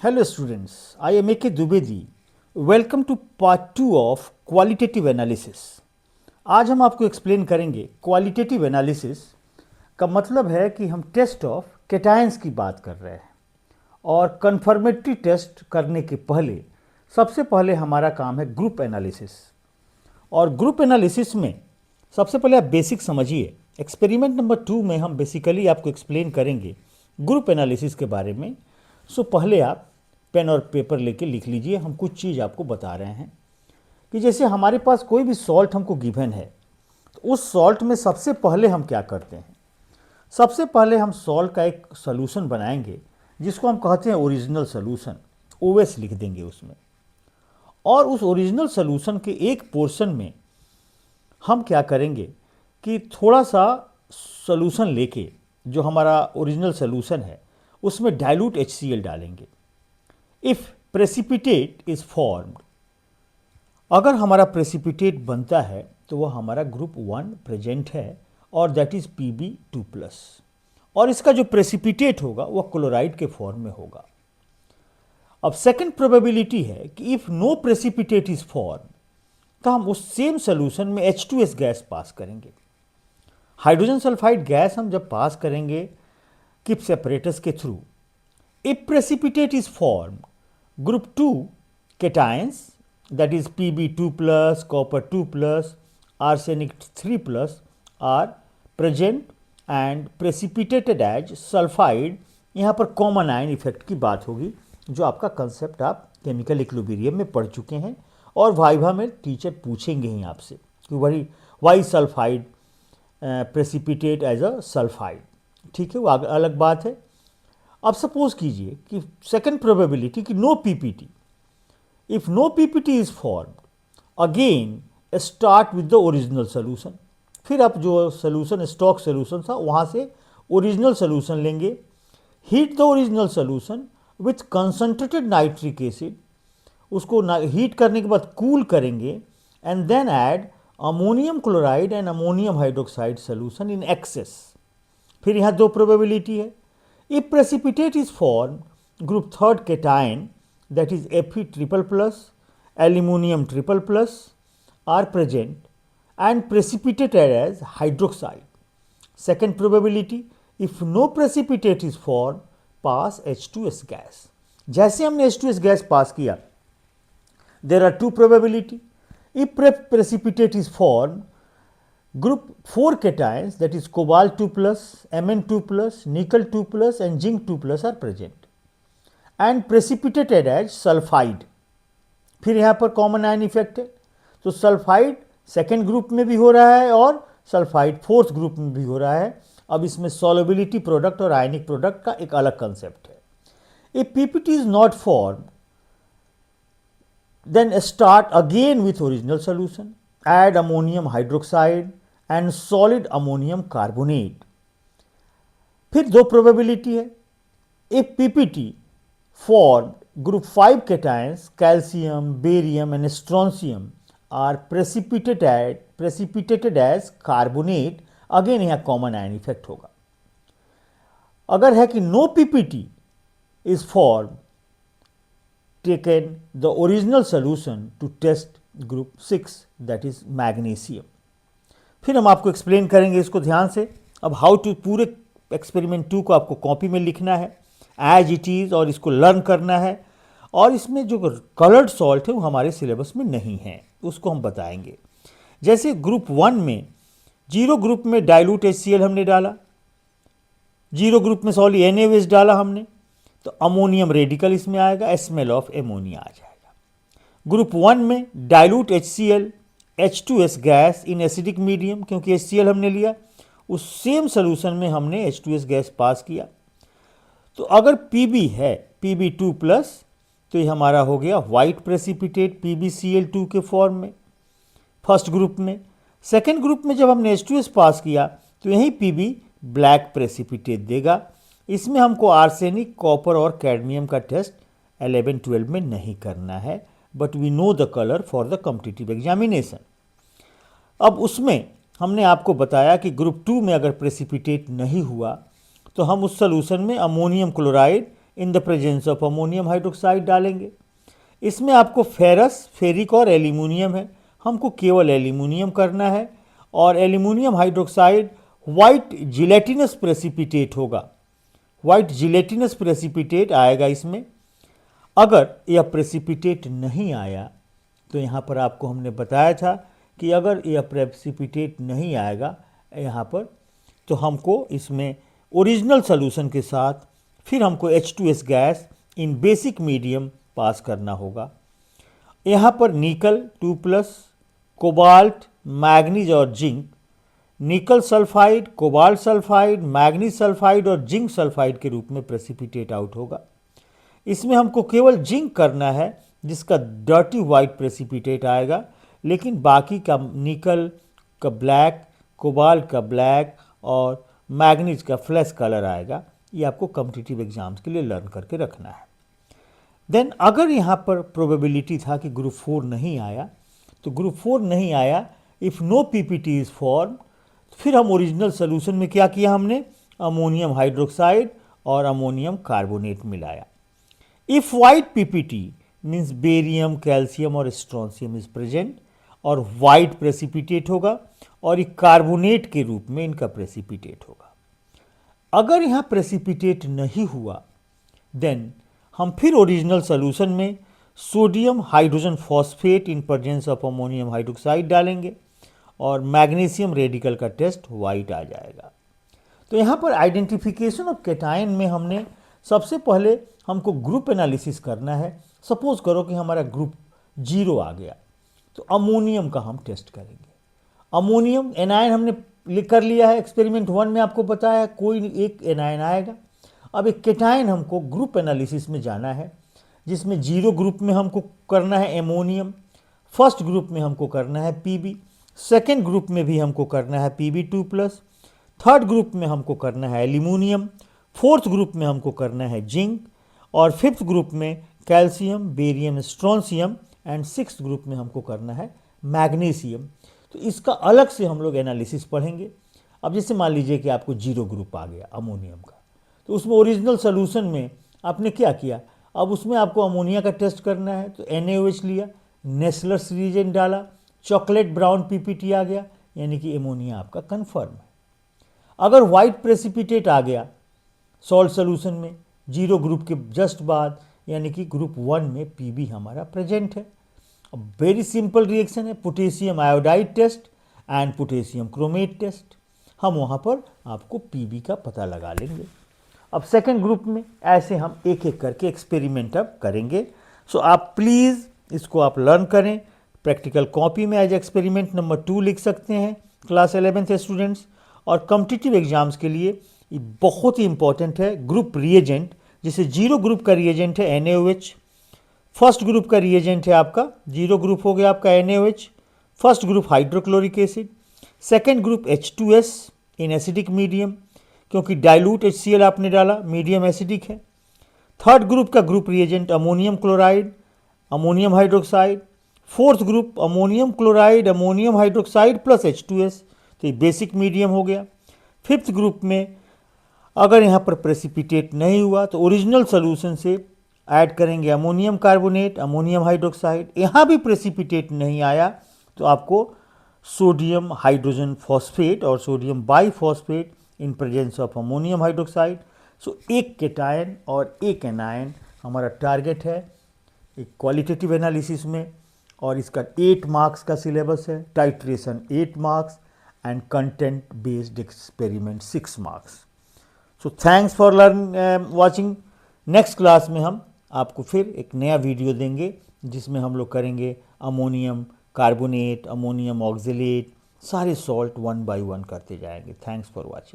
Hello students, I am A.K. Dubedi. Welcome to part 2 of Qualitative Analysis. आज हम आपको explain करेंगे qualitative analysis का मतलब है कि हम टेस्ट ऑफ कैटायंस की बात कर रहे हैं और कन्फर्मेटरी टेस्ट करने के पहले सबसे पहले हमारा काम है ग्रुप एनालिसिस। और ग्रुप एनालिसिस में सबसे पहले आप बेसिक समझिए। एक्सपेरिमेंट नंबर 2 में हम बेसिकली आपको एक्सप्लेन करेंगे ग्रुप एनालिसिस के बारे में। सो पहले आप पेन और पेपर लेके लिख लीजिए। हम कुछ चीज़ आपको बता रहे हैं कि जैसे हमारे पास कोई भी सॉल्ट हमको गिवन है तो उस सॉल्ट में सबसे पहले हम क्या करते हैं, सबसे पहले हम सॉल्ट का एक सॉल्यूशन बनाएंगे जिसको हम कहते हैं ओरिजिनल सॉल्यूशन। ओएस लिख देंगे उसमें, और उस ओरिजिनल सॉल्यूशन के एक पोर्शन में हम क्या करेंगे कि थोड़ा सा सॉल्यूशन लेके जो हमारा ओरिजिनल सॉल्यूशन है उसमें डाइल्यूट HCl डालेंगे। इफ प्रेसिपिटेट इज फॉर्म्ड, अगर हमारा प्रेसिपिटेट बनता है तो वह हमारा ग्रुप 1 प्रेजेंट है और दैट इज Pb2+, और इसका जो प्रेसिपिटेट होगा वह क्लोराइड के फॉर्म में होगा। अब सेकंड प्रोबेबिलिटी है कि if no precipitate is form, तो हम उस सेम सोल्यूशन में H2S गैस पास करेंगे। हाइड्रोजन सल्फाइड गैस हम जब पास करेंगे किप सेपरेटर्स के through, if precipitate is form, group 2 cations that is Pb2+, copper 2+, arsenic 3+ are present and precipitated as sulfide। यहाँ पर कॉमन आयन इफेक्ट की बात होगी जो आपका कंसेप्ट आप केमिकल इक्विलिब्रियम में पढ़ चुके हैं और वाइवा में टीचर पूछेंगे ही आपसे कि why sulphide precipitate as a sulphide. ठीक है, वो अलग बात है। अब सपोज कीजिए कि सेकंड प्रोबेबिलिटी कि no PPT, if no PPT is formed, again start with the original solution. फिर आप जो सोल्यूशन स्टॉक सोल्यूशन था वहाँ से ओरिजिनल सोल्यूशन लेंगे, heat the original solution with concentrated nitric acid, उसको हीट करने के बाद कूल करेंगे and then add ammonium chloride and ammonium hydroxide solution in excess. फिर यहाँ दो प्रोबेबिलिटी है। If precipitate is form, group 3 cation that is Fe++, aluminum triple+ are present and precipitated as hydroxide. Second probability, if no precipitate is formed, pass H2S gas. जैसे हमने H2S gas pass किया, there are two probability. If precipitate is formed, group 4 cations that is cobalt 2+, Mn2+, nickel 2+ and zinc 2+ are present and precipitated as sulphide. फिर यहाँ पर common ion effect है, तो sulphide second group में भी हो रहा है और सल्फाइड फोर्थ ग्रुप में भी हो रहा है। अब इसमें सॉल्युबिलिटी प्रोडक्ट और आयनिक प्रोडक्ट का एक अलग कंसेप्ट है। If PPT is not form, then start again with original solution, add ammonium hydroxide and solid ammonium carbonate. फिर दो प्रोबेबिलिटी है। If PPT formed, group 5 cations calcium, barium and strontium are precipitated as carbonate। Again यहाँ common ion effect होगा। अगर है कि no PPT is form, taken the original solution to test group 6 that is magnesium. फिर हम आपको explain करेंगे इसको ध्यान से। अब हाउ टू, पूरे एक्सपेरिमेंट 2 को आपको कॉपी में लिखना है एज इट इज़ और इसको लर्न करना है। और इसमें जो कलर्ड सॉल्ट है वो हमारे सिलेबस में नहीं है, उसको हम बताएंगे। जैसे ग्रुप 1 में 0 ग्रुप में डाइल्यूट HCl हमने डाला, 0 ग्रुप में सॉरी NaOH डाला हमने, तो अमोनियम रेडिकल इसमें आएगा, स्मेल ऑफ एमोनिया आ जाएगा। ग्रुप 1 में dilute HCl H2S gas in acidic medium, क्योंकि HCl हमने लिया, उस सेम सोल्यूशन में हमने H2S गैस पास किया। तो अगर Pb है Pb2+, तो ये हमारा हो गया वाइट प्रेसिपिटेट PbCl2 के फॉर्म में फर्स्ट ग्रुप में। सेकेंड ग्रुप में जब हमने H2S पास किया तो यही Pb ब्लैक प्रेसिपिटेट देगा। इसमें हमको आर्सेनिक, कॉपर और कैडमियम का टेस्ट 11-12 में नहीं करना है, but we know the colour for the competitive examination. अब उसमें हमने आपको बताया कि ग्रुप 2 में अगर प्रेसिपिटेट नहीं हुआ तो हम उस सोल्यूशन में ammonium chloride in the presence of ammonium hydroxide डालेंगे। इसमें आपको फेरस, फेरिक और एल्यूमिनियम है, हमको केवल एल्यूमिनियम करना है और aluminium hydroxide white gelatinous precipitate होगा, वाइट जिलेटिनस प्रेसिपिटेट आएगा इसमें। अगर यह प्रेसिपिटेट नहीं आया तो यहाँ पर आपको हमने बताया था कि अगर यह प्रेसिपिटेट नहीं आएगा यहाँ पर तो हमको इसमें ओरिजिनल सॉल्यूशन के साथ फिर हमको H2S gas in basic medium pass करना होगा। यहाँ पर निकल 2+, कोबाल्ट, मैग्नीज और zinc, nickel sulphide, cobalt sulphide, manganese sulphide और जिंक सल्फाइड के रूप में प्रेसिपिटेट आउट होगा। इसमें हमको केवल जिंक करना है जिसका डर्टी वाइट प्रेसिपिटेट आएगा, लेकिन बाकी का निकल का ब्लैक, कोबाल्ट का ब्लैक और मैग्नीज का फ्लैश कलर आएगा। ये आपको कॉम्पिटिटिव एग्जाम्स के लिए लर्न करके रखना है। देन अगर यहाँ पर प्रोबेबिलिटी था कि ग्रुप 4 नहीं आया, तो ग्रुप 4 नहीं आया, if no PPT is form, फिर हम ओरिजिनल सोल्यूशन में क्या किया, हमने अमोनियम हाइड्रोक्साइड और अमोनियम कार्बोनेट मिलाया। If white PPT means barium, calcium और स्ट्रोंशियम इज प्रेजेंट और वाइट प्रेसिपिटेट होगा और ये कार्बोनेट के रूप में इनका प्रेसिपिटेट होगा। अगर यहाँ प्रेसिपिटेट नहीं हुआ देन हम फिर ओरिजिनल सोल्यूशन में sodium hydrogen phosphate in presence of ammonium hydroxide डालेंगे और मैग्नीशियम रेडिकल का टेस्ट वाइट आ जाएगा। तो यहाँ पर आइडेंटिफिकेशन ऑफ कैटायन में हमने सबसे पहले हमको ग्रुप एनालिसिस करना है। सपोज करो कि हमारा ग्रुप 0 आ गया तो अमोनियम का हम टेस्ट करेंगे। अमोनियम एनायन हमने लिख कर लिया है, एक्सपेरिमेंट 1 में आपको बताया कोई एक एनायन आएगा। अब एक कैटायन हमको ग्रुप एनालिसिस में जाना है, जिसमें 0 ग्रुप में हमको करना है एमोनियम, फर्स्ट ग्रुप में हमको करना है पीबी, सेकेंड ग्रुप में भी हमको करना है Pb2+, थर्ड ग्रुप में हमको करना है एल्यूमिनियम, फोर्थ ग्रुप में हमको करना है जिंक और फिफ्थ ग्रुप में calcium, barium, strontium and sixth group में हमको करना है मैग्नीशियम। तो इसका अलग से हम लोग एनालिसिस पढ़ेंगे। अब जैसे मान लीजिए कि आपको 0 ग्रुप आ गया अमोनियम का, तो उसमें ओरिजिनल सोल्यूशन में आपने क्या किया, अब उसमें आपको अमोनिया का टेस्ट करना है तो NaOH लिया, नेस्लर्स रिएजेंट डाला, चॉकलेट ब्राउन पीपीटी आ गया, यानी कि एमोनिया आपका कन्फर्म है। अगर वाइट प्रेसिपिटेट आ गया सॉल्ट सोल्यूशन में 0 ग्रुप के जस्ट बाद, यानी कि ग्रुप 1 में पीबी हमारा प्रेजेंट है। अब वेरी सिंपल रिएक्शन है, potassium iodide test and potassium chromate test. हम वहाँ पर आपको पीबी का पता लगा लेंगे। अब सेकेंड ग्रुप में ऐसे हम एक एक करके एक्सपेरिमेंट अब करेंगे। सो आप प्लीज़ इसको आप लर्न करें। प्रैक्टिकल कॉपी में एज एक्सपेरिमेंट नंबर 2 लिख सकते हैं क्लास 11th के स्टूडेंट्स। और कॉम्पिटिटिव एग्जाम्स के लिए ये बहुत ही इंपॉर्टेंट है ग्रुप रिएजेंट। जैसे 0 ग्रुप का रिएजेंट है NaOH, फर्स्ट ग्रुप का रिएजेंट है आपका 0 ग्रुप हो गया आपका NaOH, first group hydrochloric acid, second group H2S in acidic medium क्योंकि डाइल्यूट HCl आपने डाला, मीडियम एसिडिक है। थर्ड ग्रुप का group reagent ammonium chloride, ammonium hydroxide, fourth group ammonium chloride, ammonium hydroxide plus H2S, तो ये basic medium हो गया। Fifth group में अगर यहाँ पर प्रेसिपिटेट नहीं हुआ तो ओरिजिनल सोल्यूशन से ऐड करेंगे अमोनियम कार्बोनेट, अमोनियम हाइड्रोक्साइड। यहाँ भी प्रेसिपिटेट नहीं आया तो आपको सोडियम हाइड्रोजन फॉस्फेट और sodium biphosphate in presence of ammonium hydroxide. So एक कैटायन और एक एनायन हमारा टारगेट है एक क्वालिटेटिव एनालिसिस में, और इसका 8 मार्क्स का सिलेबस है, titration 8 marks and content based experiment 6 marks. So thanks for watching. Next class में हम आपको फिर एक नया वीडियो देंगे जिसमें हम लोग करेंगे अमोनियम कार्बोनेट, अमोनियम ऑक्जेलेट, सारे सॉल्ट 1 by 1 करते जाएंगे। Thanks for watching.